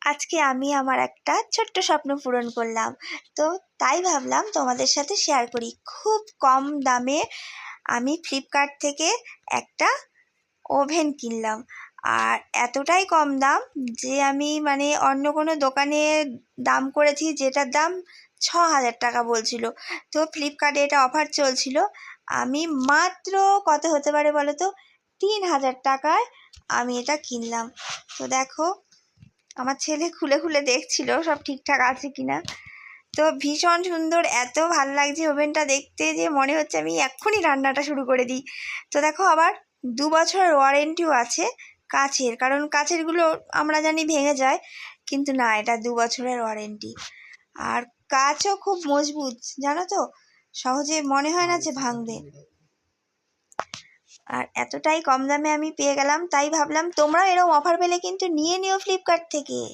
আজকে আমি আমার একটা ছোট্ট স্বপ্ন পূরণ করলাম। তো তাই ভাবলাম তোমাদের সাথে শেয়ার করি। খুব কম দামে আমি ফ্লিপকার্ট থেকে একটা ওভেন কিনলাম। আর এতটাই কম দাম যে আমি অন্য কোনো দোকানে দাম করেছি, যেটার দাম ৬,০০০ টাকা বলছিল। তো ফ্লিপকার্টে এটা অফার চলছিল। আমি মাত্র কত হতে পারে বলো তো, ৩,০০০ টাকায় আমি এটা কিনলাম। তো দেখো, আমার ছেলে খুলে খুলে দেখছিল সব ঠিকঠাক আছে কিনা। তো ভীষণ সুন্দর, এত ভালো লাগছে ওভেনটা দেখতে যে মনে হচ্ছে আমি এক্ষুনি রান্নাটা শুরু করে দিই। তো দেখো, আবার ২ বছরের ওয়ারেন্টিও আছে কাচের, কারণ কাচেরগুলো আমরা জানি ভেঙে যায়, কিন্তু না, এটা ২ বছরের ওয়ারেন্টি। আর কাচও খুব মজবুত, জানো তো, সহজে মনে হয় না যে ভাঙবে। আর এতটাই কম দামে আমি পেয়ে গেলাম, তাই ভাবলাম তোমরাও এরকম অফার পেলে কিন্তু নিয়ে নিও ফ্লিপকার্ট থেকে।